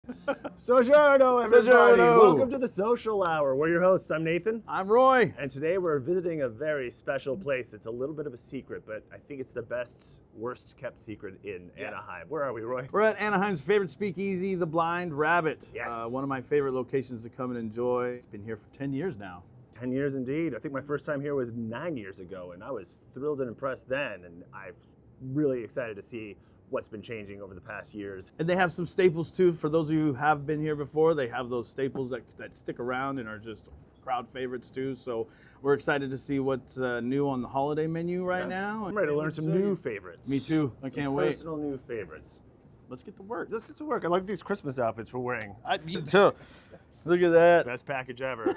Sojourno, everybody. Sojourno. Welcome to the Social Hour. We're your hosts. I'm Nathan. I'm Roy. And today we're visiting a very special place. It's a little bit of a secret, but I think it's the best, worst kept secret in Anaheim. Where are we, Roy? We're at Anaheim's favorite speakeasy, the Blind Rabbit. Yes. One of my favorite locations to come and enjoy. It's been here for 10 years now. 10 years indeed. I think my first time here was 9 years ago, and I was thrilled and impressed then, and I'm really excited to see what's been changing over the past years. And they have some staples too. For those of you who have been here before, they have those staples that stick around and are just crowd favorites too. So we're excited to see what's new on the holiday menu right now. I'm ready to learn some new favorites. Me too. I can't wait. Personal new favorites. Let's get to work. Let's get to work. I like these Christmas outfits we're wearing. Me too. Look at that. Best package ever.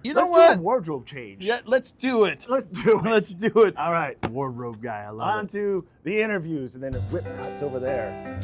You know Let's what? do a wardrobe change. Yeah, let's do it. Let's do it. Let's do it. All right. Wardrobe guy, I love On it. to the interviews, and then whip cuts over there.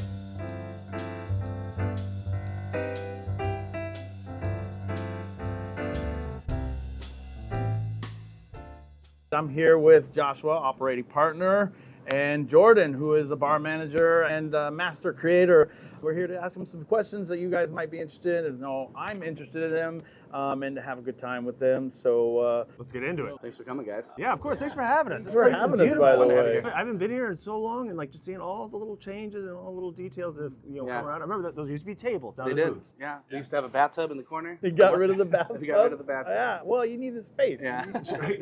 I'm here with Joshua, operating partner, and Jordan, who is a bar manager and master creator. We're here to ask them some questions that you guys might be interested in. No, I'm interested in them, and to have a good time with them. So Let's get into it. Thanks for coming, guys. Yeah, of course. Thanks for having us. Thanks This for place is having us, beautiful. by the way. I haven't been here in so long, and like just seeing all the little changes and all the little details that come around. I remember that those used to be tables down They in did. the booths. Yeah. We used to have a bathtub in the corner. you got rid of the bathtub. We got rid of the bathtub. Yeah. Well, you need the space. Yeah.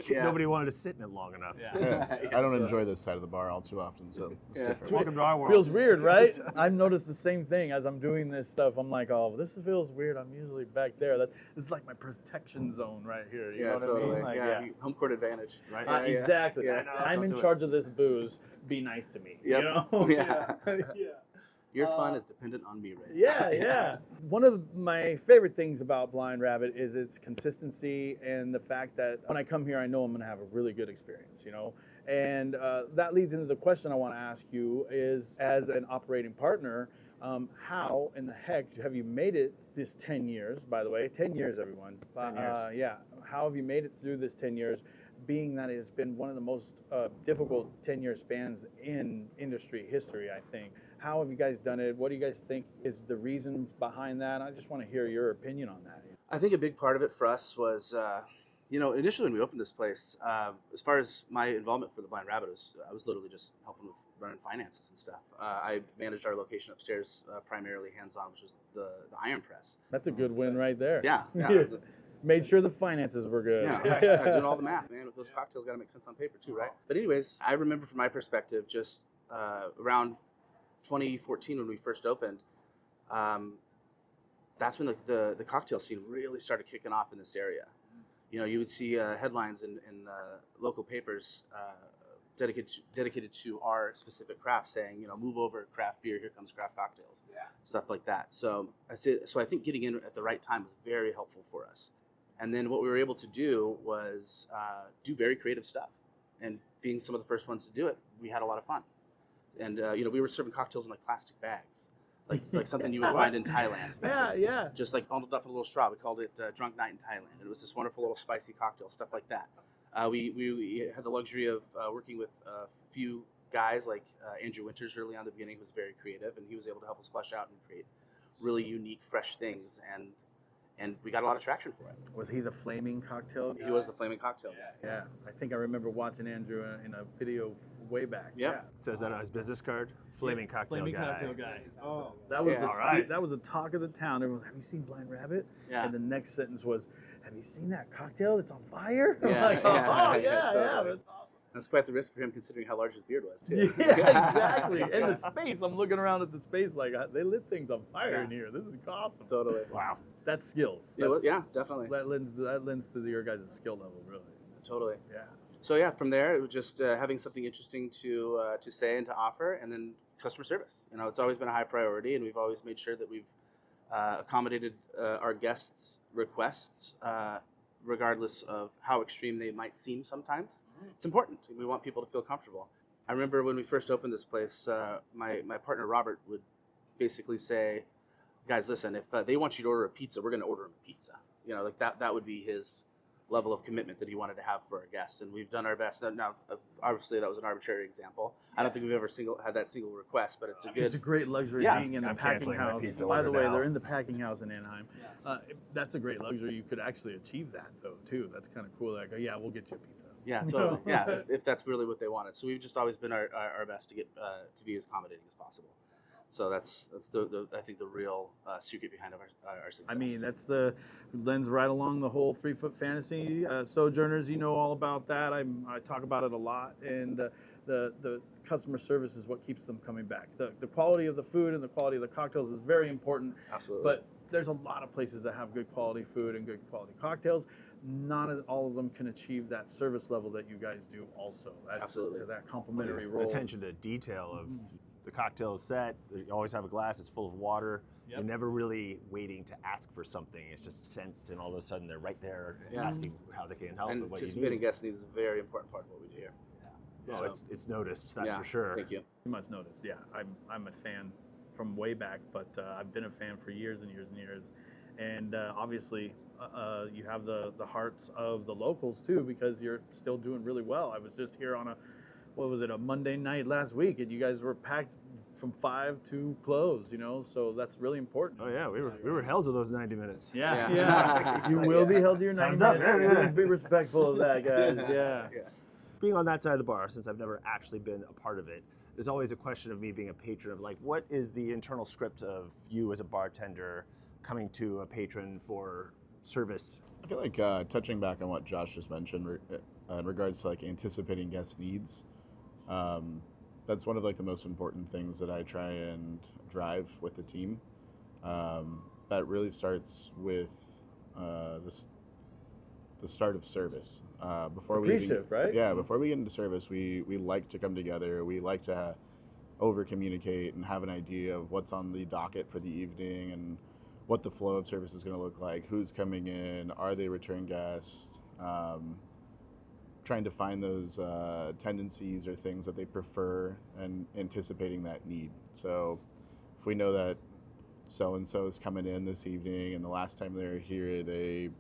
Yeah. Nobody wanted to sit in it long enough. Yeah. I don't enjoy this side of the bar all too often, so it's different. Welcome to our world. Feels weird, right? I've noticed the same thing as I'm doing this stuff. I'm like, oh, this feels weird. I'm usually back there. This is like my protection zone right here. You know what totally. I mean? Like, yeah. Home court advantage. Right? Yeah. Exactly. Yeah. I'm in Don't do charge of this booze. Be nice to me. Yep. You know? Yeah. Yeah. Your fun is dependent on me right now. Yeah. One of my favorite things about Blind Rabbit is its consistency and the fact that when I come here, I know I'm going to have a really good experience, you know? And that leads into the question I want to ask you is, as an operating partner, how in the heck have you made it this 10 years, by the way? 10 years, everyone. 10 years. Yeah. How have you made it through this 10 years, being that it's been one of the most difficult 10-year spans in industry history, I think? How have you guys done it? What do you guys think is the reason behind that? I just want to hear your opinion on that. I think a big part of it for us was, initially when we opened this place, as far as my involvement for the Blind Rabbit, I was literally just helping with running finances and stuff. I managed our location upstairs, primarily hands-on, which was the iron press. That's a good win right there. Yeah. Made sure the finances were good. Yeah, doing all the math, man. With those cocktails, got to make sense on paper too, right? But anyways, I remember from my perspective, just around 2014 when we first opened, that's when the cocktail scene really started kicking off in this area. You know, you would see headlines in local papers dedicated to our specific craft, saying, move over craft beer, here comes craft cocktails, stuff like that. So I think getting in at the right time was very helpful for us. And then what we were able to do was do very creative stuff. And being some of the first ones to do it, we had a lot of fun. And we were serving cocktails in like plastic bags, like something you would find in Thailand. Yeah. Just like bundled up in a little straw. We called it Drunk Night in Thailand. And it was this wonderful little spicy cocktail, stuff like that. We had the luxury of working with a few guys like Andrew Winters early on in the beginning, who was very creative, and he was able to help us flesh out and create really unique, fresh things. And we got a lot of traction for it. Was he the flaming cocktail guy? He was the flaming cocktail guy. Yeah. I think I remember watching Andrew in a video way back. Yep. It says that on his business card. Flaming cocktail guy. Oh, that was Yeah. the, All right. that was the talk of the town. Everyone, have you seen Blind Rabbit? Yeah. And the next sentence was, have you seen that cocktail that's on fire? Yeah, Like, yeah, oh, yeah, yeah, totally. that's awesome. That's quite the risk for him, considering how large his beard was, too. Yeah, exactly. And the space, I'm looking around at the space like, they lit things on fire in here. This is awesome. Totally. Wow. That's skills. Yeah, definitely. That lends to your guys' skill level, really. Totally. Yeah. So yeah, from there it was just having something interesting to say and to offer, and then customer service. It's always been a high priority, and we've always made sure that we've accommodated our guests' requests, regardless of how extreme they might seem. Sometimes it's important. We want people to feel comfortable. I remember when we first opened this place, my partner Robert would basically say, "Guys, listen, if they want you to order a pizza, we're going to order them a pizza." Like that would be his level of commitment that he wanted to have for our guests, and we've done our best. Now, obviously, that was an arbitrary example. I don't think we've ever had that single request, but it's a good. It's a great luxury Yeah. being in the I'm packing canceling my house. pizza By the order way, now. they're in the packing house in Anaheim. That's a great luxury. You could actually achieve that though too. That's kind of cool. Like, yeah, we'll get you a pizza. Yeah, totally. Yeah, if that's really what they wanted. So we've just always been our best to get to be as accommodating as possible. So that's the I think the real secret behind our success. I mean, that's the lens right along the whole 3 Foot Fantasy. Sojourners, you know all about that. I talk about it a lot, and the customer service is what keeps them coming back. The quality of the food and the quality of the cocktails is very important. Absolutely. But there's a lot of places that have good quality food and good quality cocktails. Not all of them can achieve that service level that you guys do also. That's Absolutely. that complimentary role. Attention to detail of the cocktail is set. You always have a glass. It's full of water. Yep. You're never really waiting to ask for something. It's just sensed, and all of a sudden they're right there Yeah. asking how they can help. And And what you anticipating need. guest needs is a very important part of what we do here. Oh, So- it's noticed. That's yeah, for sure. Thank you. You must notice, yeah. I'm a fan from way back, but I've been a fan for years and years and years. And obviously, you have the hearts of the locals too, because you're still doing really well. I was just here on a Monday night last week, and you guys were packed from 5 to close, so that's really important. Oh yeah, we were held to those 90 minutes. Yeah, Yeah. you will be held to your 90 Thumbs up. minutes. Yeah, yeah. Please be respectful of that, guys. Yeah. Being on that side of the bar, since I've never actually been a part of it, there's always a question of me being a patron of like, what is the internal script of you as a bartender coming to a patron for service? I feel like touching back on what Josh just mentioned in regards to like anticipating guest needs, that's one of like the most important things that I try and drive with the team. That really starts with the start of service. Before we Pre-shift, right? Yeah, before we get into service, we like to come together. We like to over communicate and have an idea of what's on the docket for the evening and what the flow of service is going to look like, who's coming in, are they return guests, trying to find those tendencies or things that they prefer and anticipating that need. So if we know that so-and-so is coming in this evening and the last time they were here, they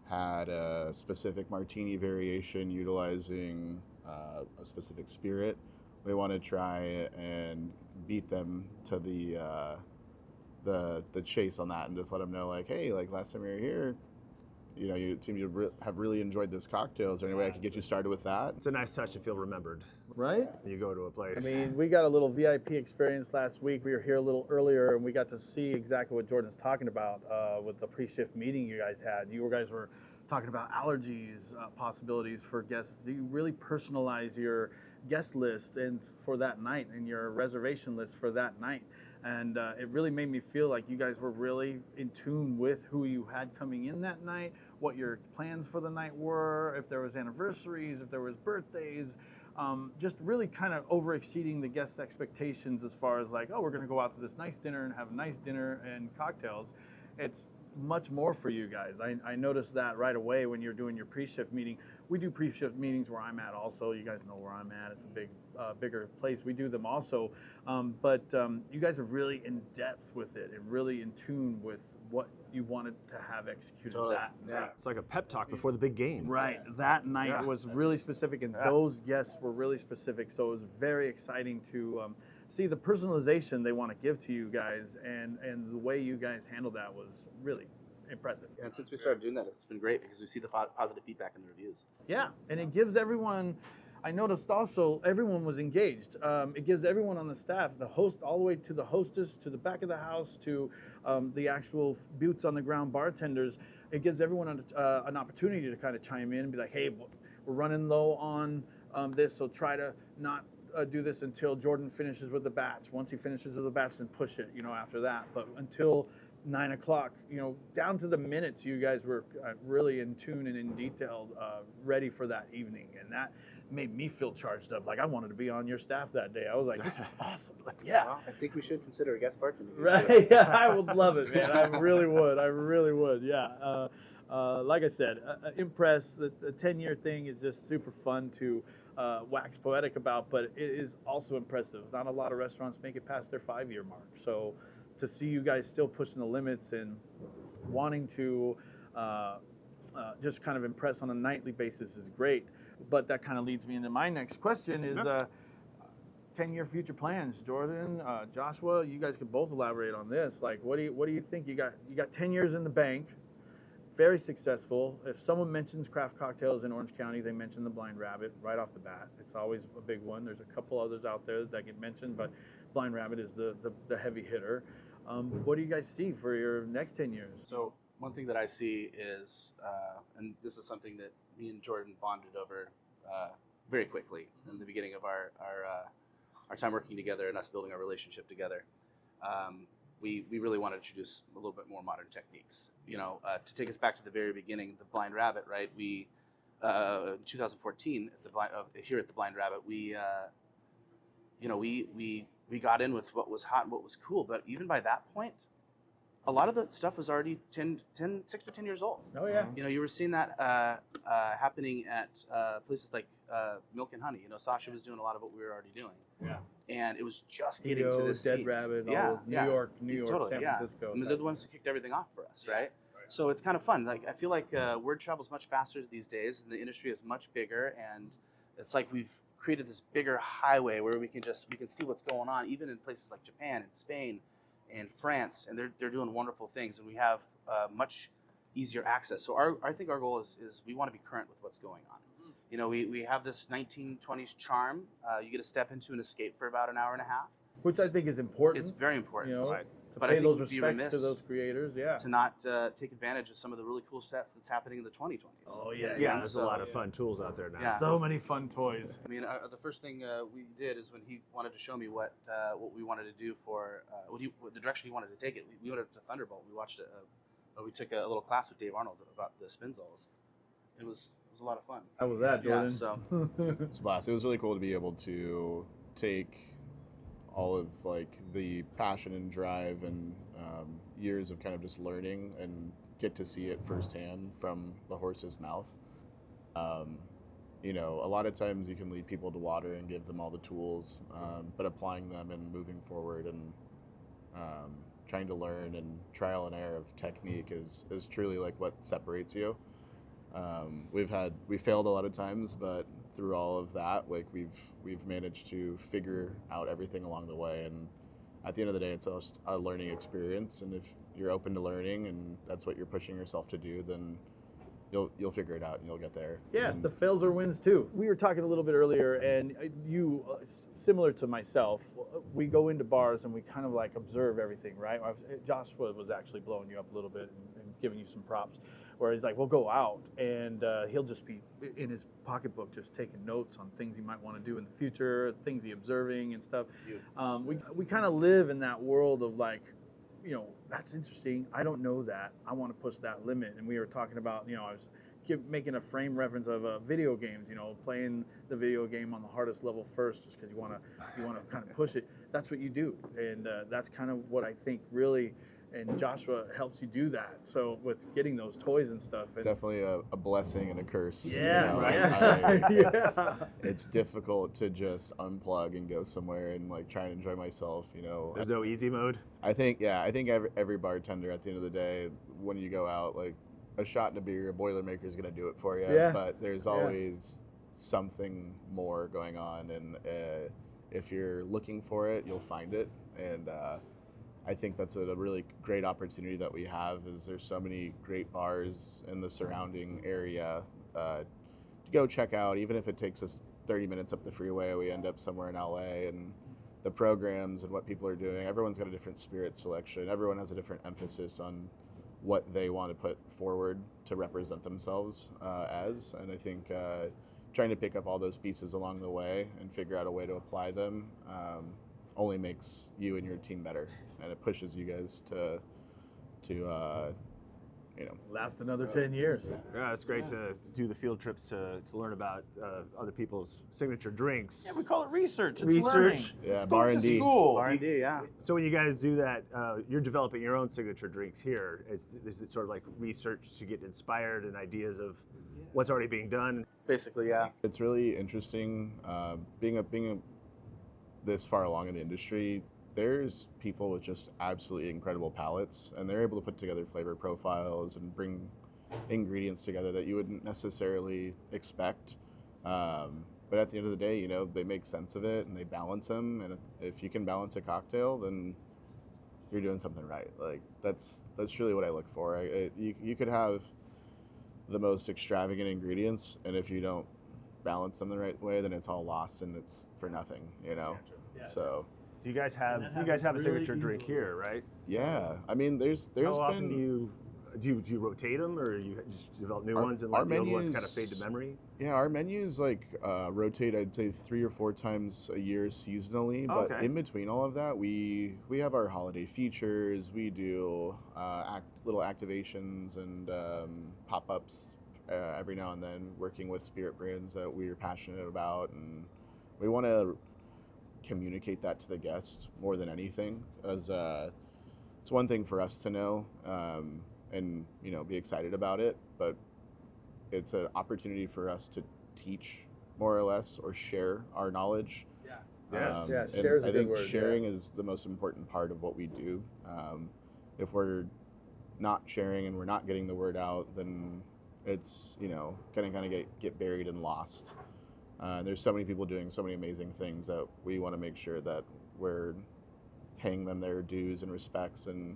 had a specific martini variation utilizing a specific spirit, we want to try and beat them to the chase on that and just let them know like, hey, like last time you were here, you seem to have really enjoyed this cocktail. Is there any way I could get you started with that? It's a nice touch to feel remembered Right? when you go to a place. I mean, we got a little VIP experience last week. We were here a little earlier, and we got to see exactly what Jordan's talking about with the pre-shift meeting you guys had. You guys were talking about allergies, possibilities for guests. You really personalize your guest list and for that night and your reservation list for that night. And it really made me feel like you guys were really in tune with who you had coming in that night, what your plans for the night were, if there was anniversaries, if there was birthdays, just really kind of over exceeding the guests' expectations as far as like, oh, we're going to go out to this nice dinner and have a nice dinner and cocktails. It's much more for you guys. I noticed that right away when you're doing your pre-shift meeting. We do pre-shift meetings where I'm at also. You guys know where I'm at. It's a bigger place. We do them also. But you guys are really in depth with it and really in tune with what you wanted to have executed Totally. that Yeah. night. It's like a pep talk before the big game. Right. That night Yeah. was really specific, and those guests were really specific. So it was very exciting to see the personalization they want to give to you guys, and the way you guys handled that was really impressive. And since we started doing that, it's been great because we see the positive feedback in the reviews. Yeah, and it gives everyone. I noticed also everyone was engaged. It gives everyone on the staff, the host all the way to the hostess, to the back of the house, to the actual boots on the ground bartenders. It gives everyone an opportunity to kind of chime in and be like, hey, we're running low on this, so try to not do this until Jordan finishes with the batch. Once he finishes with the batch, then push it, after that. But until 9 o'clock, down to the minutes, you guys were really in tune and in detail, ready for that evening. And that made me feel charged up. Like I wanted to be on your staff that day. I was like, this is awesome. Yeah. Well, I think we should consider a guest bartender. Right. Yeah, I would love it, man. I really would. I really would. Yeah. Like I said, impressed. The 10-year thing is just super fun to wax poetic about, but it is also impressive. Not a lot of restaurants make it past their 5-year mark. So to see you guys still pushing the limits and wanting to just kind of impress on a nightly basis is great. But that kind of leads me into my next question is 10-year future plans. Jordan, Joshua, you guys could both elaborate on this. Like, what do you think? You got 10 years in the bank, very successful. If someone mentions craft cocktails in Orange County, they mention the Blind Rabbit right off the bat. It's always a big one. There's a couple others out there that get mentioned, but Blind Rabbit is the heavy hitter. What do you guys see for your next 10 years? So one thing that I see is, and this is something that me and Jordan bonded over very quickly in the beginning of our time working together and us building our relationship together. We really want to introduce a little bit more modern techniques. To take us back to the very beginning, the Blind Rabbit, right? We, 2014, here at the Blind Rabbit, we got in with what was hot and what was cool. But even by that point, a lot of the stuff was already 6 to 10 years old. Oh yeah. You were seeing that happening at places like Milk and Honey. Sasha was doing a lot of what we were already doing. Yeah. And it was just getting to this Dead scene. Rabbit, Yeah, all of yeah. New York, Totally, San yeah. Francisco. And they're the ones who kicked everything off for us, right? So it's kind of fun. Like, I feel like word travels much faster these days, and the industry is much bigger, and it's like we've created this bigger highway where we can see what's going on, even in places like Japan and Spain and France, and they're doing wonderful things, and we have much easier access. So I think our goal is we want to be current with what's going on. We have this 1920s charm. You get to step into and escape for about an hour and a half. Which I think is important. It's very important. Right. To But I pay think those we'd be respects remiss to those creators, yeah. to not take advantage of some of the really cool stuff that's happening in the 2020s. Oh yeah, Yeah, there's a lot of fun tools out there now. Yeah. So many fun toys. I mean, the first thing we did is when he wanted to show me what we wanted to do for the direction he wanted to take it. We went up to Thunderbolt. We watched we took a little class with Dave Arnold about the spinzolls. It was a lot of fun. How was that, Jordan? Yeah, so It's a blast. It was really cool to be able to take all of like the passion and drive and years of kind of just learning and get to see it firsthand from the horse's mouth. A lot of times you can lead people to water and give them all the tools, but applying them and moving forward and trying to learn and trial and error of technique is truly like what separates you. We failed a lot of times, but through all of that, like we've managed to figure out everything along the way. And at the end of the day, it's a learning experience. And if you're open to learning and that's what you're pushing yourself to do, then you'll figure it out and you'll get there. Yeah, And the fails are wins too. We were talking a little bit earlier, and you, similar to myself, we go into bars and we kind of like observe everything, right? Joshua was actually blowing you up a little bit and giving you some props, where he's like, we'll go out and he'll just be in his pocketbook just taking notes on things he might want to do in the future, things he's observing and stuff. We kind of live in that world of like, that's interesting. I don't know that. I want to push that limit. And we were talking about, I was making a frame reference of video games, playing the video game on the hardest level first, just because you want to kind of push it. That's what you do. And that's kind of what I think really, and Joshua helps you do that. So with getting those toys and stuff. And definitely a blessing and a curse. Yeah, right. It's difficult to just unplug and go somewhere and like try and enjoy myself. There's no easy mode. I think every bartender at the end of the day, when you go out, like a shot and a beer, a Boilermaker is gonna do it for you. Yeah. But there's always something more going on, and if you're looking for it, you'll find it. And I think that's a really great opportunity that we have. Is there's so many great bars in the surrounding area to go check out. Even if it takes us 30 minutes up the freeway, we end up somewhere in LA, and the programs and what people are doing. Everyone's got a different spirit selection. Everyone has a different emphasis on what they want to put forward to represent themselves as. And I think trying to pick up all those pieces along the way and figure out a way to apply them only makes you and your team better, and it pushes you guys to last another 10 years. Yeah, it's great to do the field trips to learn about other people's signature drinks. Yeah, we call it research. It's Research. learning. Yeah, Let's bar go and to D. school. R&D, yeah. So when you guys do that, you're developing your own signature drinks here. Is it sort of like research to get inspired and ideas of what's already being done? Basically, yeah. It's really interesting being this far along in the industry. There's people with just absolutely incredible palates, and they're able to put together flavor profiles and bring ingredients together that you wouldn't necessarily expect. But at the end of the day, you know, they make sense of it and they balance them. And if you can balance a cocktail, then you're doing something right. Like that's really what I look for. You could have the most extravagant ingredients, and if you don't balance them the right way, then it's all lost and it's for nothing, you know. Yeah. So Do you guys have a signature drink here, right? yeah, I mean, there's How been often do you rotate them, or you just develop new ones and let the old ones kind of fade to memory? Yeah, our menus like rotate, I'd say 3 or 4 times a year seasonally. But Okay. in between all of that, we have our holiday features. We do little activations and pop-ups every now and then, working with spirit brands that we're passionate about, and we want to communicate that to the guest more than anything, as it's one thing for us to know and you know, be excited about it, but it's an opportunity for us to teach more or less, or share our knowledge. Yes. Yeah, And share is a I good think word, sharing is the most important part of what we do. If we're not sharing and we're not getting the word out, then it's, you know, gonna kind of get buried and lost. There's so many people doing so many amazing things that we want to make sure that we're paying them their dues and respects, and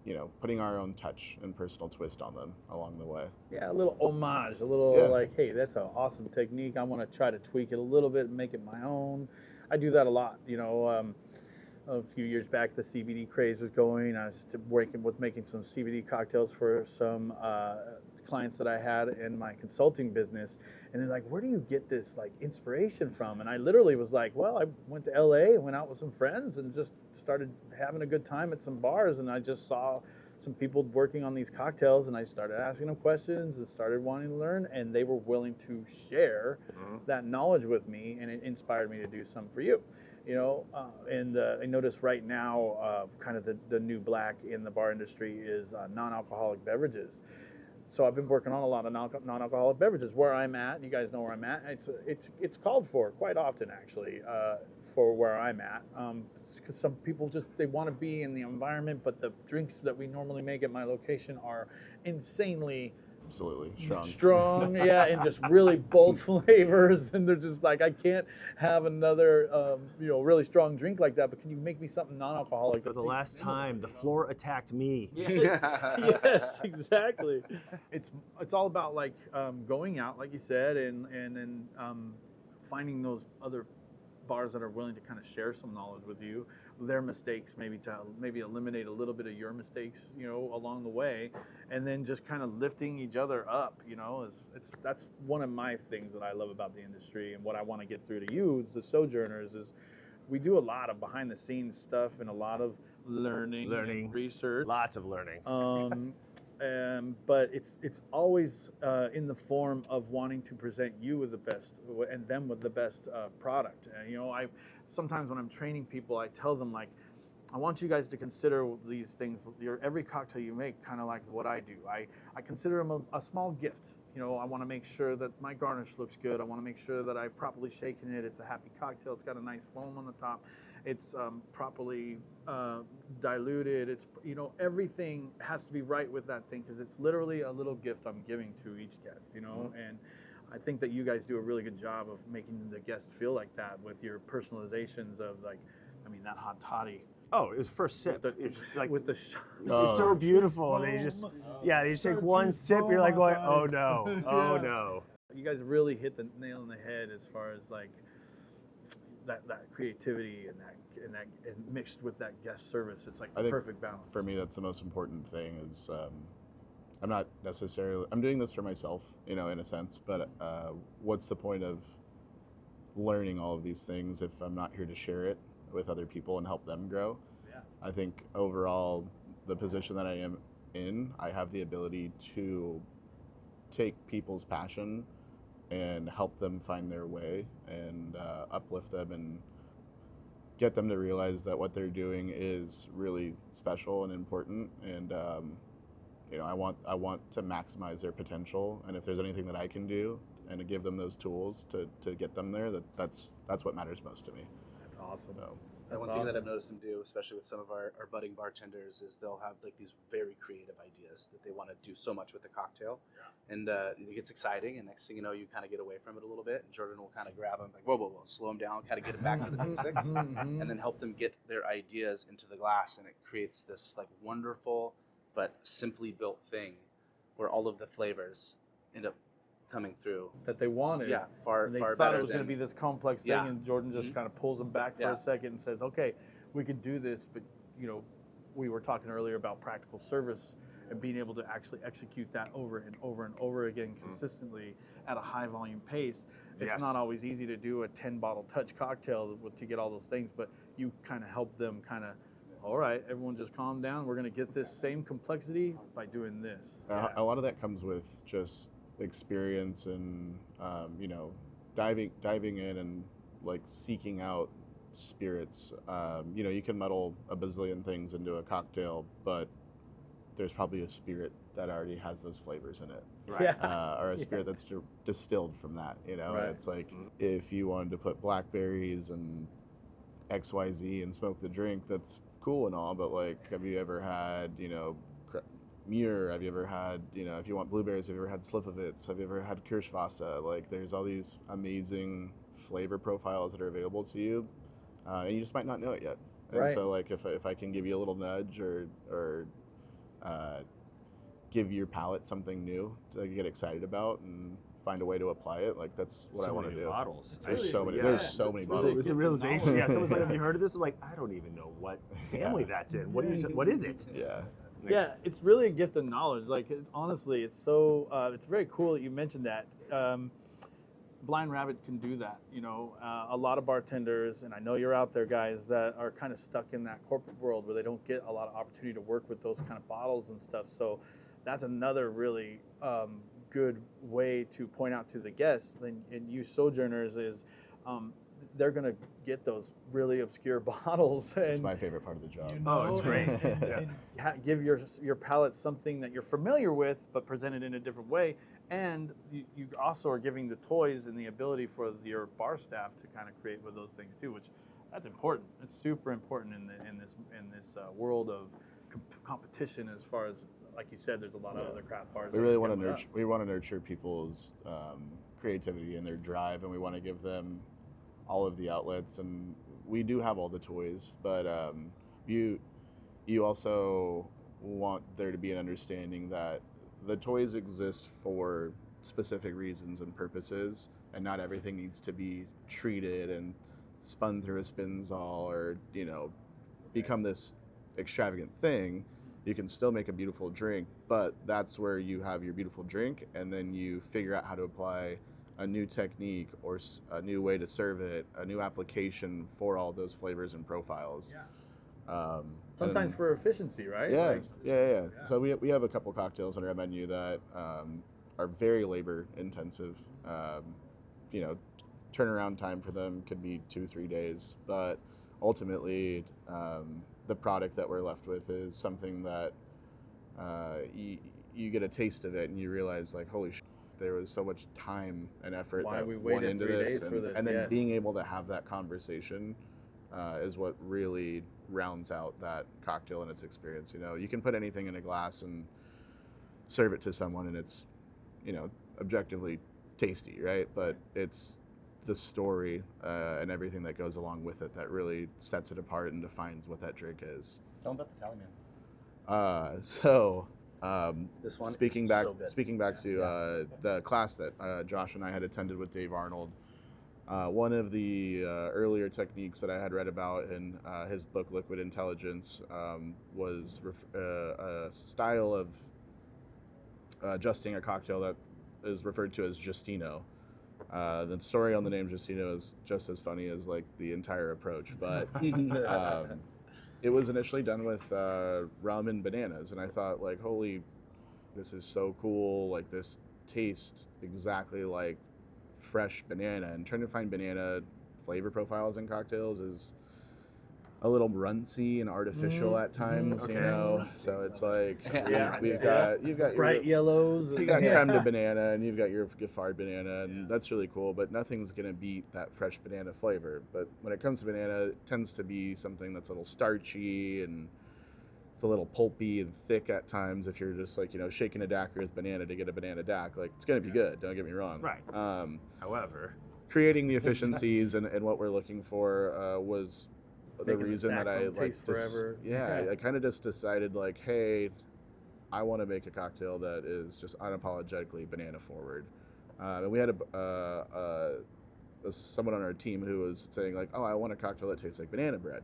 you know, putting our own touch and personal twist on them along the way. Yeah, a little homage, a little Yeah. like, hey, that's an awesome technique. I want to try to tweak it a little bit and make it my own. I do that a lot. You know, a few years back, the CBD craze was going. I was working with making some CBD cocktails for some clients that I had in my consulting business, and they're like, "Where do you get this like inspiration from?" And I literally was like, "Well, I went to LA, went out with some friends, and just started having a good time at some bars, and I just saw some people working on these cocktails, and I started asking them questions and started wanting to learn, and they were willing to share that knowledge with me, and it inspired me to do some for you." You know, and I notice right now, kind of the new black in the bar industry is non-alcoholic beverages. So I've been working on a lot of non-alcoholic beverages. Where I'm at, you guys know where I'm at. It's called for quite often, actually, for where I'm at, because some people they want to be in the environment, but the drinks that we normally make at my location are insanely Absolutely strong, yeah, and just really bold flavors, and they're just like, I can't have another, really strong drink like that. But can you make me something non-alcoholic? For the last time, the floor attacked me. Yes, exactly. It's all about like going out, like you said, and then finding those other bars that are willing to kind of share some knowledge with you, their mistakes, maybe eliminate a little bit of your mistakes, you know, along the way, and then just kind of lifting each other up. You know, that's one of my things that I love about the industry, and what I want to get through to you, the sojourners, is we do a lot of behind the scenes stuff and a lot of learning, and research, Lots of learning. But it's always in the form of wanting to present you with the best, and them with the best product. You know, sometimes when I'm training people, I tell them, like, I want you guys to consider these things. Every cocktail you make, kind of like what I do. I consider them a small gift. You know, I want to make sure that my garnish looks good. I want to make sure that I've properly shaken it. It's a happy cocktail. It's got a nice foam on the top. It's properly diluted. It's, you know, everything has to be right with that thing, because it's literally a little gift I'm giving to each guest, you know. And I think that you guys do a really good job of making the guest feel like that with your personalizations of, like, I mean, that hot toddy. Oh, it was first sip. It's like, with the it's so beautiful. And you just take one sip, you're like going, oh no, oh no. You guys really hit the nail on the head as far as like that creativity and mixed with that guest service. It's like the perfect balance. For me, that's the most important thing. Is I'm not necessarily, I'm doing this for myself, you know, in a sense. But what's the point of learning all of these things if I'm not here to share it with other people and help them grow? Yeah. I think overall, the position that I am in, I have the ability to take people's passion and help them find their way, and uplift them and get them to realize that what they're doing is really special and important. And you know, I want to maximize their potential, and if there's anything that I can do and to give them those tools to get them there, that's what matters most to me. That's awesome. So. And one thing that I've noticed them do, especially with some of our budding bartenders, is they'll have like these very creative ideas that they want to do so much with the cocktail. Yeah. And it gets exciting, and next thing you know, you kind of get away from it a little bit, and Jordan will kind of grab them, like, whoa, slow them down, kind of get them back to the basics, and then help them get their ideas into the glass, and it creates this like wonderful but simply built thing where all of the flavors end up coming through that they wanted. Yeah, far and they far thought better it was going to be this complex thing, and Jordan just kind of pulls them back for a second and says, "Okay, we could do this, but we were talking earlier about practical service and being able to actually execute that over and over and over again consistently at a high volume pace. It's not always easy to do a 10-bottle touch cocktail to get all those things, but you kind of help them kind of, all right, everyone just calm down. We're going to get this same complexity by doing this." A lot of that comes with just experience and diving in and like seeking out spirits. You can muddle a bazillion things into a cocktail, but there's probably a spirit that already has those flavors in it, right? Or a spirit that's distilled from that. Right. It's like if you wanted to put blackberries and XYZ and smoke the drink, that's cool and all, but like, have you ever had Muir? Have you ever had, if you want blueberries, have you ever had Slivovitz? Have you ever had Kirschwasser? Like, there's all these amazing flavor profiles that are available to you, and you just might not know it yet. And so, like, if I can give you a little nudge or give your palate something new to get excited about and find a way to apply it, like that's what I want to do. Bottles. There's so many bottles. With the realization, someone's like, "Have you heard of this?" I'm like, I don't even know what family that's in. What is it? Yeah. Yeah, it's really a gift of knowledge. Like, honestly, it's so it's very cool that you mentioned that. Blind Rabbit can do that. A lot of bartenders, and I know you're out there, guys, that are kind of stuck in that corporate world where they don't get a lot of opportunity to work with those kind of bottles and stuff. So that's another really good way to point out to the guests and you sojourners is they're going to get those really obscure bottles. It's my favorite part of the job. It's great. And give your palate something that you're familiar with, but presented in a different way. And you also are giving the toys and the ability for your bar staff to kind of create with those things too, which that's important. It's super important in this world of competition. As far as, like you said, there's a lot of other craft bars. We really want to nurture. We want to nurture people's creativity and their drive, and we want to give them all of the outlets. And we do have all the toys, but you also want there to be an understanding that the toys exist for specific reasons and purposes, and not everything needs to be treated and spun through a spinzall or become this extravagant thing. You can still make a beautiful drink, but that's where you have your beautiful drink, and then you figure out how to apply a new technique or a new way to serve it, a new application for all those flavors and profiles. Sometimes for efficiency, right? Yeah. So we have a couple cocktails on our menu that are very labor intensive. Turnaround time for them could be 2-3 days, but ultimately the product that we're left with is something that you get a taste of it and you realize, like, holy shit, there was so much time and effort that went into this, and then being able to have that conversation is what really rounds out that cocktail and its experience. You can put anything in a glass and serve it to someone and it's objectively tasty, right? But it's the story and everything that goes along with it that really sets it apart and defines what that drink is. Tell them about the Tally Man. This one. Speaking back to the class that Josh and I had attended with Dave Arnold. One of the earlier techniques that I had read about in his book Liquid Intelligence was a style of adjusting a cocktail that is referred to as Justino. The story on the name Justino is just as funny as like the entire approach, but it was initially done with rum and bananas, and I thought, like, holy, this is so cool. Like, this tastes exactly like fresh banana, and trying to find banana flavor profiles in cocktails is a little runcy and artificial at times, Okay. you know. So it's like Yeah. you've got Bright yellows. you got creme de banana and you've got your Giffard banana, and that's really cool, but nothing's gonna beat that fresh banana flavor. But when it comes to banana, it tends to be something that's a little starchy and it's a little pulpy and thick at times. If you're just like, you know, shaking a daiquiri with banana to get a banana DAC, like it's gonna be good, don't get me wrong. Right. However, Creating the efficiencies and what we're looking for was the Making the reason that I saffron like taste forever. I kind of just decided like, hey, I want to make a cocktail that is just unapologetically banana forward. And we had someone on our team who was saying like, oh, I want a cocktail that tastes like banana bread.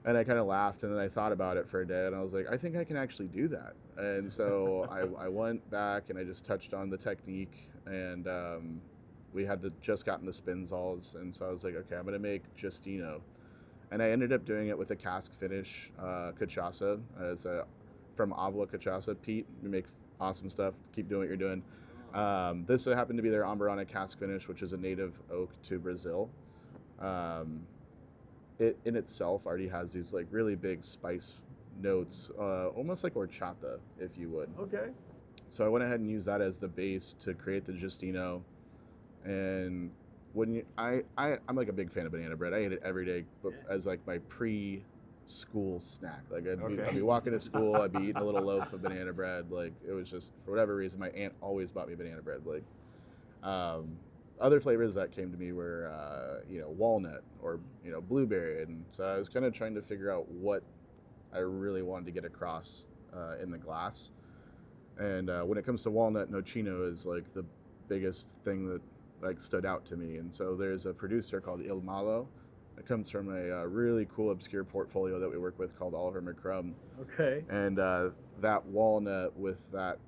And I kind of laughed, and then I thought about it for a day, and I was like, I think I can actually do that. And so I went back and I just touched on the technique, and we had just gotten the Spinzalls, and so I was like, okay, I'm gonna make Justino. And I ended up doing it with a cask finish cachaça. It's from Avila Cachaça. Pete, you make awesome stuff. Keep doing what you're doing. This happened to be their Ambarana cask finish, which is a native oak to Brazil. It in itself already has these like really big spice notes, almost like horchata, if you would. Okay. So I went ahead and used that as the base to create the Justino. And when I'm like a big fan of banana bread. I eat it every day, but as like my pre-school snack. Like I'd be walking to school, I'd be eating a little loaf of banana bread. Like it was just, for whatever reason, my aunt always bought me banana bread. Like other flavors that came to me were walnut or blueberry, and so I was kind of trying to figure out what I really wanted to get across in the glass. And when it comes to walnut, Nocino is like the biggest thing that like stood out to me. And so there's a producer called Il Malo. It comes from a really cool obscure portfolio that we work with called Oliver McCrum. Okay. And that walnut with that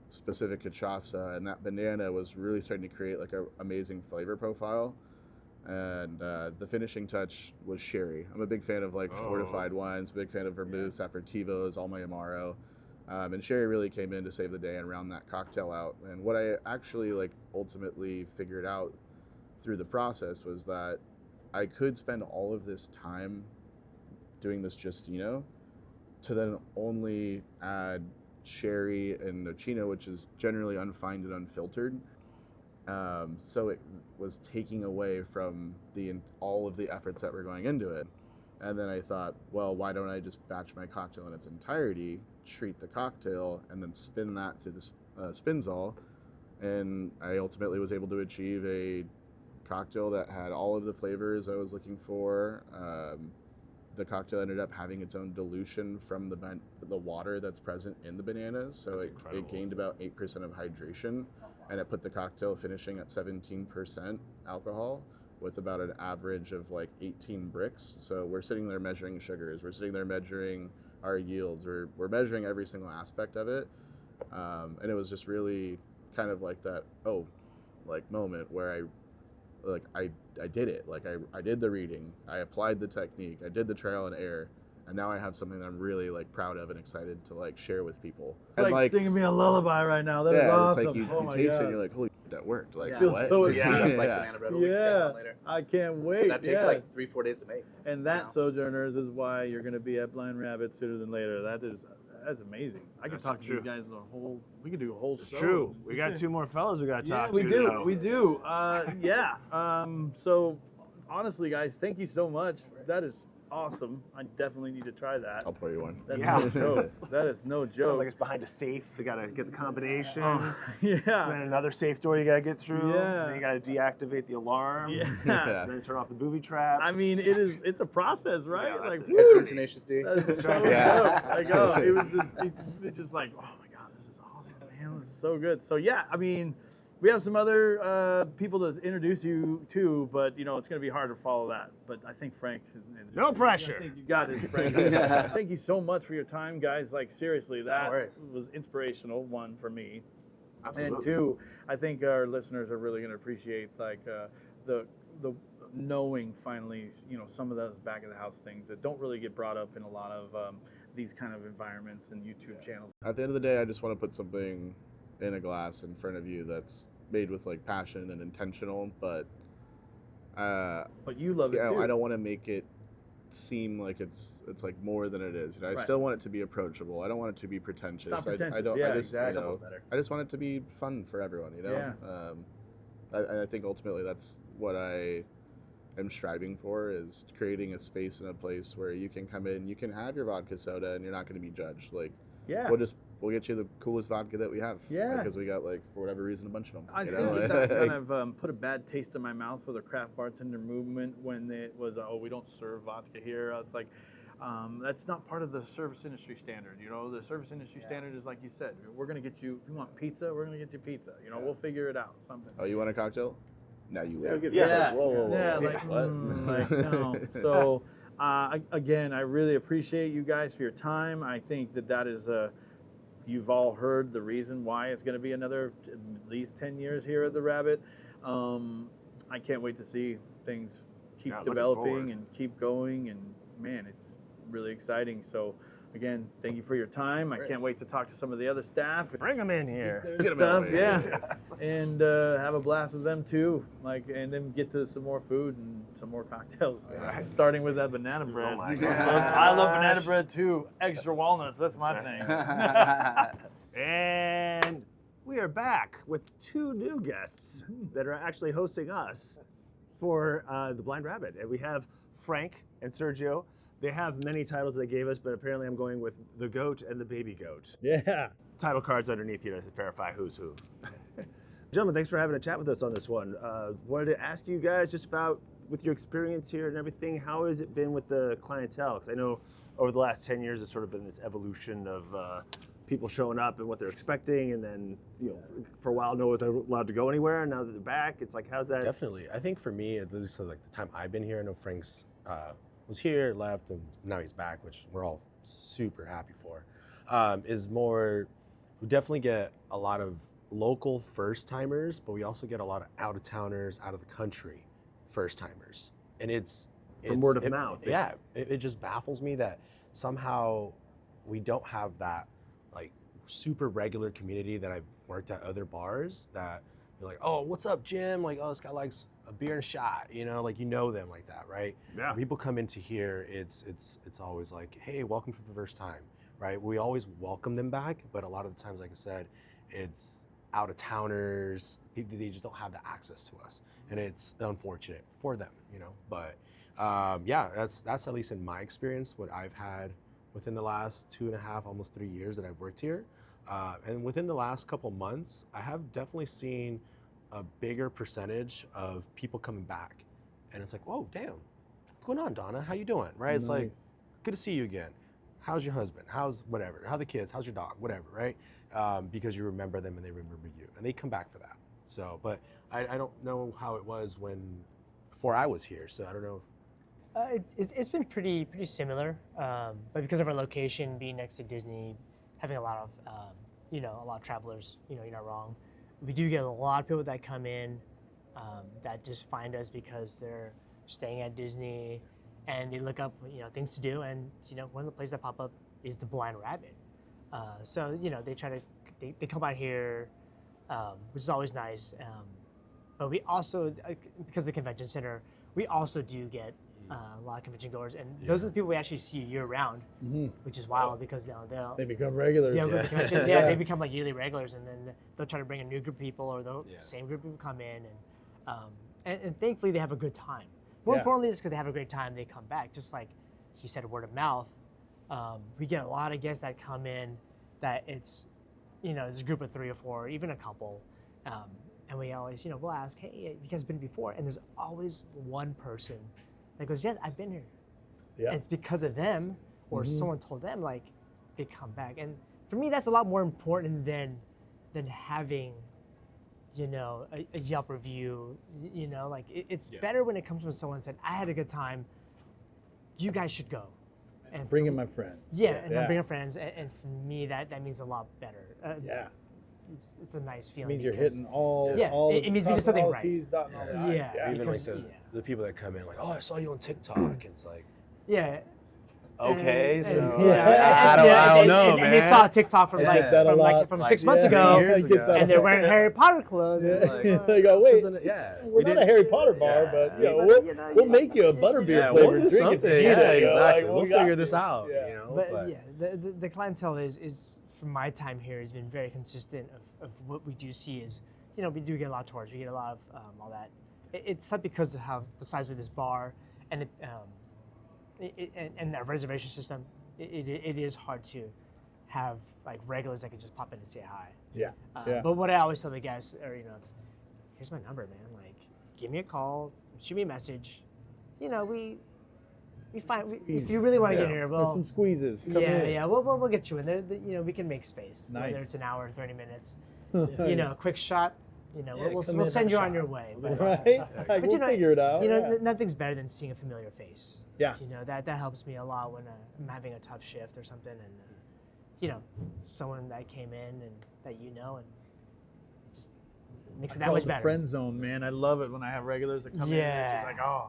specific cachaça and that banana was really starting to create like an amazing flavor profile. And the finishing touch was sherry. I'm a big fan of like fortified wines, big fan of vermouths, aperitivos, all my Amaro. And sherry really came in to save the day and round that cocktail out. And what I actually like ultimately figured out through the process was that I could spend all of this time doing this Justino to then only add sherry and Nocino, which is generally unfined and unfiltered. So it was taking away from all of the efforts that were going into it. And then I thought, well, why don't I just batch my cocktail in its entirety, treat the cocktail, and then spin that through the Spinzall. And I ultimately was able to achieve a cocktail that had all of the flavors I was looking for. The cocktail ended up having its own dilution from the water that's present in the bananas. So it gained about 8% of hydration, and it put the cocktail finishing at 17% alcohol, with about an average of like 18 bricks. So we're sitting there measuring sugars, we're sitting there measuring our yields, we're measuring every single aspect of it. And it was just really kind of like that, moment where I did it. Like I did the reading, I applied the technique, I did the trial and error, and now I have something that I'm really like proud of and excited to like share with people. It's like singing me a lullaby right now. That is awesome. It's like you taste it and you're like, holy shit, that worked. Like, feels what? so It's just exciting. like banana bread. We'll make you guys one later. I can't wait. That takes like 3-4 days to make. And that, Sojourners, is why you're going to be at Blind Rabbit sooner than later. That's amazing. I could talk to these guys we could do a whole show. It's true. We got two more fellows we got to talk to. We do. So honestly, guys, thank you so much. That is awesome. I definitely need to try that. I'll pour you one. That's no joke. That is no joke. Sounds like it's behind a safe. We got to get the combination. Yeah. Then another safe door you got to get through. Yeah. Then you got to deactivate the alarm. Yeah. Then turn off the booby traps. I mean, it's a process, right? Yeah, like, It's in Tenacious D. that's so Yeah. dope. Like, it was just like, oh my God, this is awesome, man. This is so good. So yeah, I mean, we have some other people to introduce you to, but it's going to be hard to follow that. But I think Frank No pressure. I think you got this, Frank. Thank you so much for your time, guys. Like seriously, that was inspirational. One for me. Absolutely. And two, I think our listeners are really going to appreciate like the knowing finally, some of those back of the house things that don't really get brought up in a lot of these kind of environments and YouTube channels. At the end of the day, I just want to put something in a glass in front of you that's made with like passion and intentional, but you love it too. I don't want to make it seem like it's like more than it is. You know, I Right. still want it to be approachable. I don't want it to be pretentious. It's not pretentious. I don't. Yeah, I just exactly. you know, Simple's better. I just want it to be fun for everyone. You know. Yeah. I think ultimately that's what I am striving for, is creating a space and a place where you can come in, you can have your vodka soda, and you're not going to be judged. Like, Yeah. we'll get you the coolest vodka that we have. Yeah. Because we got, like, for whatever reason, a bunch of them. I you think know? that kind of put a bad taste in my mouth for the craft bartender movement when it was, oh, we don't serve vodka here. It's like, that's not part of the service industry standard. You know, the service industry standard is like you said, we're going to get you, if you want pizza, we're going to get you pizza. You know, we'll figure it out, something. Oh, you want a cocktail? Now you will. Yeah. It's like, whoa, whoa, whoa, Yeah, whoa, like, what? like no. So, again, I really appreciate you guys for your time. I think that is you've all heard the reason why it's going to be another at least 10 years here at the Rabbit. I can't wait to see things keep Yeah, looking developing forward. and keep going. And man, it's really exciting. So, again, thank you for your time. I can't wait to talk to some of the other staff. Bring them in here. Their Get 'em stuff, out, yeah, man. and have a blast with them too. Like, and then get to some more food and some more cocktails. Right. Starting with that banana bread. Oh my I love banana gosh. bread too. Extra walnuts. That's my thing. And we are back with two new guests that are actually hosting us for the Blind Rabbit. And we have Frank and Sergio. They have many titles they gave us, but apparently I'm going with the goat and the baby goat. Yeah. Title cards underneath you to verify who's who. Gentlemen, thanks for having a chat with us on this one. Wanted to ask you guys just about, with your experience here and everything, how has it been with the clientele? Because I know over the last 10 years, it's sort of been this evolution of people showing up and what they're expecting, and then, you know, for a while, no one's allowed to go anywhere, and now that they're back, it's like, how's that? Definitely. I think for me, at least like the time I've been here, I know Frank's was here, left, and now he's back, which we're all super happy for, is more, we definitely get a lot of local first timers, but we also get a lot of out of towners, out of the country first timers. And it's From word of mouth. Yeah, it just baffles me that somehow we don't have that like super regular community that I've worked at other bars that you're like, oh, what's up, Jim? Like, oh, this guy likes a beer and a shot, you know, like, you know them like that, right? Yeah. When people come into here, it's always like, hey, welcome for the first time, right? We always welcome them back, but a lot of the times, like I said, it's out of towners, they just don't have the access to us, and it's unfortunate for them, you know. But yeah, that's at least in my experience what I've had within the last 2.5, almost 3 years that I've worked here. And within the last couple months, I have definitely seen a bigger percentage of people coming back. And it's like, whoa, damn, what's going on, Donna? How you doing? Right? It's like, good to see you again. How's your husband? How's whatever? How the kids? How's your dog? Whatever, right? Because you remember them and they remember you. And they come back for that. So, but I don't know how it was before I was here. So I don't know. It's been pretty similar, but because of our location being next to Disney, having a lot of a lot of travelers, you know, you're not wrong. We do get a lot of people that come in that just find us because they're staying at Disney and they look up, you know, things to do, and you know, one of the places that pop up is the Blind Rabbit. So you know, they come out here, which is always nice. But we also, because of the convention center, we also do get a lot of convention goers, and those are the people we actually see year round, which is wild because They become regulars. they'll go to the convention. Yeah, they become like yearly regulars, and then they'll try to bring a new group of people, or the same group of people come in, and thankfully they have a good time. More importantly, it's because they have a great time, they come back. Just like he said, word of mouth. We get a lot of guests that come in that it's, you know, it's a group of 3 or 4, even a couple. And we always, you know, we'll ask, hey, have you guys been before? And there's always one person that goes, yes, I've been here. Yeah. And it's because of them, or someone told them, like, they come back. And for me, that's a lot more important than having, you know, a Yelp review. You know, like, it's better when it comes from someone said, I had a good time, you guys should go. And Bring in my friends. Yeah, and then bring your friends. And for me, that means a lot better. It's a nice It feeling. means you're because- hitting all it means we did something right. T's, dotting all the I's. Yeah. Even because- like the people that come in like, oh, I saw you on TikTok. It's like, Yeah, Okay, And- so and- I don't know, man. And they saw a TikTok from I get that a lot. from Like, 6 months yeah, ago, years I get ago. that and they're wearing Harry Potter clothes. Yeah. It's like, They go, This wait, isn't- yeah. we're not a Harry Potter bar, but you know, we'll make you a butterbeer Yeah, flavored we'll do drink if something. you need Yeah, it. You know, exactly. like, We'll we got figure you. this out. Yeah. You know, But yeah, the clientele is from my time here has been very consistent of what we do see is, we do get a lot of tours, we get a lot of all that. It's not because of how the size of this bar and and our reservation system. It is hard to have like regulars that can just pop in and say hi. Yeah. But what I always tell the guys, or here's my number, man. Like, give me a call, shoot me a message. We find if you really want to get in here, There's some squeezes. Come in. yeah, we'll get you in there. We can make space. Nice. Whether it's an hour or 30 minutes. Nice. A quick shot. We'll come in, send you have a on your shot. way. Right? Like, But we'll figure it out. yeah. Nothing's better than seeing a familiar face. Yeah. That helps me a lot when I'm having a tough shift or something, and someone that came in and that and it just makes it that call much it the better. friend zone, man. I love it when I have regulars that come in and it's just like, oh,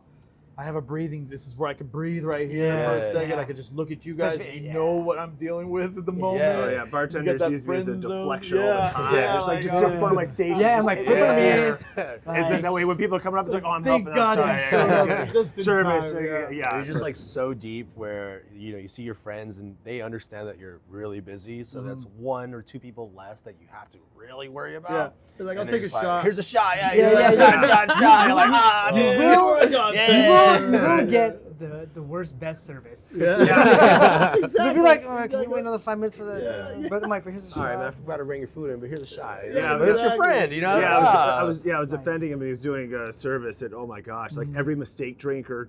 I have a breathing. This is where I can breathe right here for a Yeah. second. Yeah. I can just look at you guys. Especially- You know what I'm dealing with at the moment. Oh yeah, You bartenders got that use me as a friend zone. deflection all Yeah, the time. yeah, It's like just like, sit in front of my station. Yeah, I'm just like, sit put them there. here. And then that way when people are coming up, it's like, oh, I'm Thank helping. God I'm you sorry. showed up just in Service. time, yeah. Yeah. You're just like so deep where you see your friends and they understand that you're really busy, so that's one or two people less that you have to really worry about. Yeah. They're like, I'll And take they're a just like, shot. Here's a shot. Yeah, Yeah, here's a yeah, shot. You're like, ah, You man. will, Yeah. you will get the worst best service. Yeah. So it'll be like, all right, can you wait another 5 minutes for the? But Mike, but here's a All right, man, I shot. forgot to bring your food in, but here's a shot. Yeah, but it's your exactly. friend, Yeah, Ah. I was defending him, and he was doing a service, and oh my gosh, like every mistake drinker,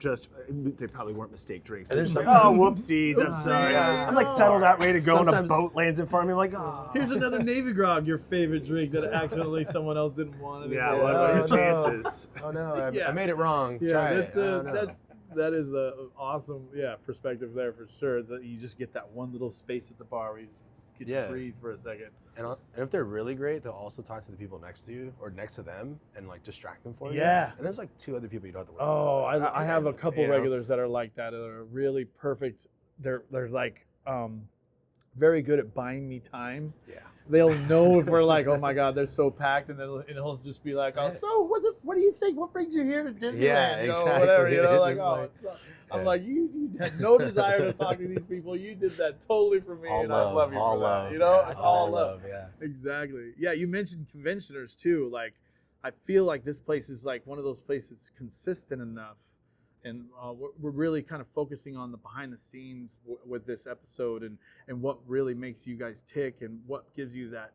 they probably weren't mistake drinks. And They're there's just like, oh, sometimes- whoopsies, I'm sorry. Yeah. I'm like settled out, ready to go, and a Sometimes- boat lands in front of me. I'm like, oh. Here's another Navy grog, your favorite drink that accidentally someone else didn't want. Yeah, anymore. what about your Oh, no. chances? Oh no, Yeah. I made it wrong. Yeah, Try that's it. Oh, no. that is a awesome perspective there for sure. It's that you just get that one little space at the bar where you just get Yeah. to breathe for a second. And if they're really great, they'll also talk to the people next to you or next to them and like distract them for you. Yeah. And there's like two other people you don't have to worry Oh, about. I have a couple You know? regulars that are like that. That are really perfect. They're like very good at buying me time. Yeah. They'll know if we're like, oh my God, they're so packed, and then he'll just be like, oh, so what do you think? What brings you here to Disneyland? Yeah, You know, exactly. whatever, you know, It's like, just oh, like- it's I'm Yeah. like, you had no desire to talk to these people. You did that totally for me, All and love, I love you all for love. that. You know, Yeah, it's all love. Yeah. Exactly. Yeah, you mentioned conventioners too. Like, I feel like this place is like one of those places that's consistent enough, and we're really kind of focusing on the behind the scenes with this episode, and what really makes you guys tick, and what gives you that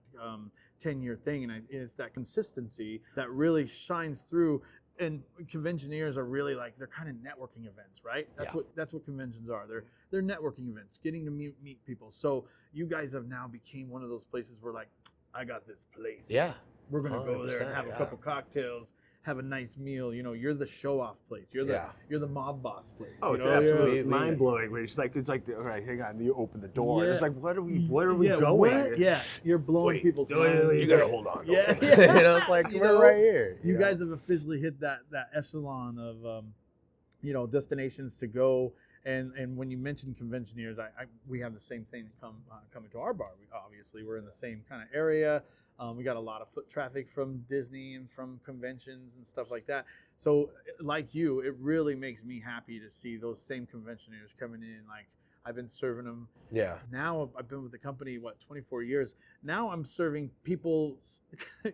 10-year thing, and it's that consistency that really shines through. And conventioneers are really like, they're kind of networking events, right? That's what conventions are. They're networking events, getting to meet people. So you guys have now became one of those places where like, I got this place. Yeah. We're gonna go there and 100%, have a yeah. couple cocktails, have a nice meal. You know, you're the show off place. You're the mob boss place. Oh, you it's know? absolutely Yeah. mind blowing. It's like, all right, hang on. You open the door. Yeah. It's like, where are we Yeah, going? what? Yeah, you're blowing people's minds. You gotta hold on. Yeah. you know, it's like You we're know, right here. You know? guys have officially hit that echelon of destinations to go. And when you mentioned conventioneers, we have the same thing coming to our bar. We're in the same kind of area. We got a lot of foot traffic from Disney and from conventions and stuff like that. So like you, it really makes me happy to see those same conventioneers coming in. Like, I've been serving them. Yeah. Now I've been with the company, 24 years. Now I'm serving people's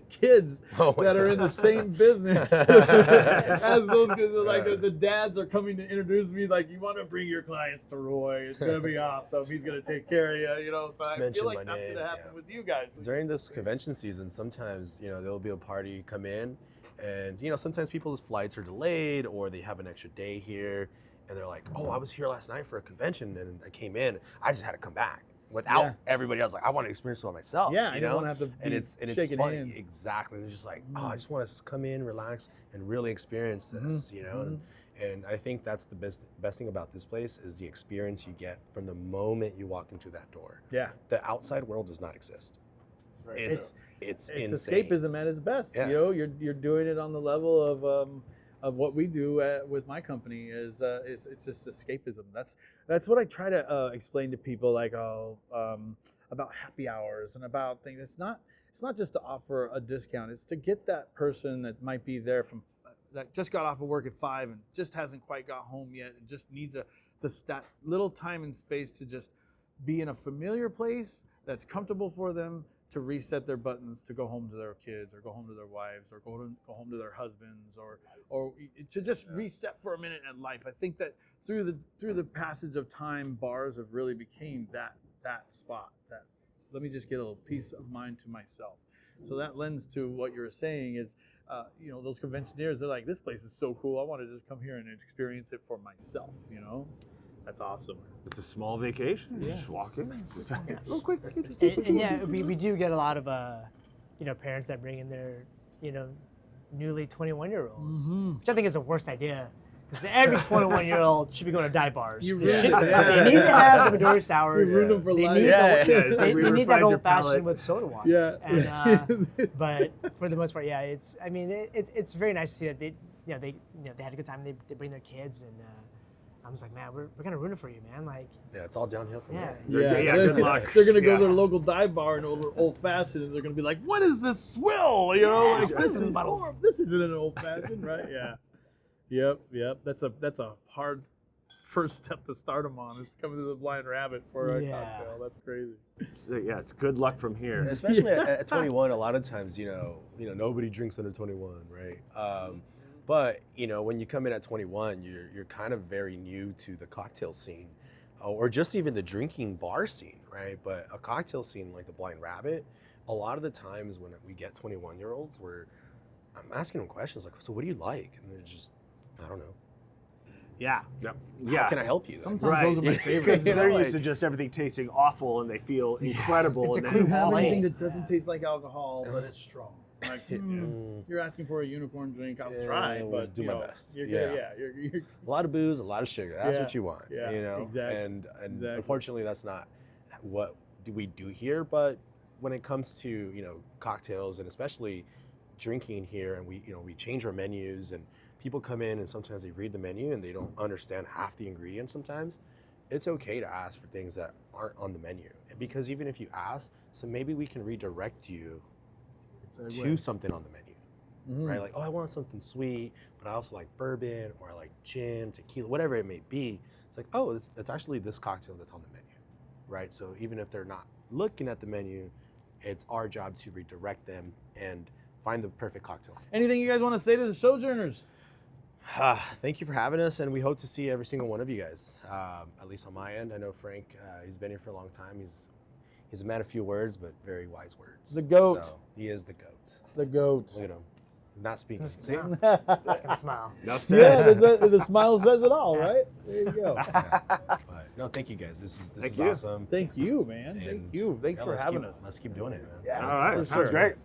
kids Oh my that are in the God. same business as those kids. Like the dads are coming to introduce me. Like, you want to bring your clients to Roy? It's gonna be awesome. He's gonna take care of you. You know, so I mention feel like my that's name, gonna happen yeah. with you guys. During this convention season, sometimes, there'll be a party come in and, sometimes people's flights are delayed or they have an extra day here and they're like, oh, I was here last night for a convention and I came in, I just had to come back without everybody else. Like, I want to experience it by myself. Yeah, you I don't know? want to have to and be it's shaking funny. hands. Exactly. They're just like, oh, I just want to come in, relax, and really experience this, And I think that's the best thing about this place is the experience you get from the moment you walk into that door. Yeah, The outside world does not exist. It's it's insane. escapism at its best. Yeah. You know, you're doing it on the level of what we do with my company is it's just escapism. That's what I try to explain to people, like about happy hours and about things. It's not just to offer a discount. It's to get that person that might be there that just got off of work at 5 and just hasn't quite got home yet and just needs that little time and space to just be in a familiar place that's comfortable for them, to reset their buttons, to go home to their kids or go home to their wives or go home to their husbands or to just reset for a minute in life. I think that through the passage of time, bars have really became that spot, that let me just get a little peace of mind to myself. So that lends to what you're saying is, those conventioneers, they're like, this place is so cool, I want to just come here and experience it for myself, That's awesome. It's a small vacation. Yeah. Just walk in. Real quick. And yeah, we do get a lot of parents that bring in their newly 21-year-olds, which I think is the worst idea. Because every 21-year-old should be going to dive bars. You They ruined it. They need to have the Midori sours. You ruined them for They life. need, It's like we they need refined that your old fashioned palate. with soda water. Yeah. And, but for the most part, yeah, it's very nice to see that they had a good time. They bring their kids, and I was like, man, we're gonna ruin it for you, man. Like, Yeah, it's all downhill from yeah. there. Yeah, good luck. They're gonna go Yeah. to their local dive bar and order old fashioned, and they're gonna be like, "What is this swill?" Like Yeah. this isn't an old fashioned, right? Yeah. Yep. That's a hard first step to start them on. It's coming to the Blind Rabbit for a Yeah. cocktail. That's crazy. Yeah, it's good luck from here. Especially at 21, a lot of times, nobody drinks under 21, right? But when you come in at 21, you're kind of very new to the cocktail scene, or just even the drinking bar scene, right? But a cocktail scene like the Blind Rabbit, a lot of the times when we get 21-year-olds, I'm asking them questions like, "So what do you like?" And they're just, "I don't know. Yeah. How can I help you?" Sometimes Right. those are my Because favorites. they're Like, used to just everything tasting awful, and they feel incredible. It's a and clean then have slate. anything that doesn't taste like alcohol, but it's strong. Like, Mm. you're asking for a unicorn drink. I'll Yeah, try, we'll but do my best. You're Yeah. good. Yeah, you're A lot of booze, a lot of sugar. That's Yeah, what you want. yeah, exactly, And exactly. unfortunately, that's not what we do here. But when it comes to cocktails and especially drinking here, and we change our menus, and people come in and sometimes they read the menu and they don't understand half the ingredients. Sometimes it's okay to ask for things that aren't on the menu, because even if you ask, so maybe we can redirect you to something on the menu. Right? Like, oh, I want something sweet, but I also like bourbon, or I like gin, tequila, whatever it may be. It's like, oh, it's actually this cocktail that's on the menu, right? So even if they're not looking at the menu, it's our job to redirect them and find the perfect cocktail. Anything you guys want to say to the sojourners? Thank you for having us, and we hope to see every single one of you guys, at least on my end. I know Frank, he's been here for a long time. He's a man of few words, but very wise words. The GOAT. So he is the GOAT. The GOAT. Look at him. Not speaking. Just See? Just gonna smile. Enough Yeah, said. the smile says it all, right? There you go. But no, thank you guys. This Thank is you. awesome. Thank you, man. Thank And you. Thanks for having us. Let's keep doing it, man. Yeah, All right, for sounds sure. great.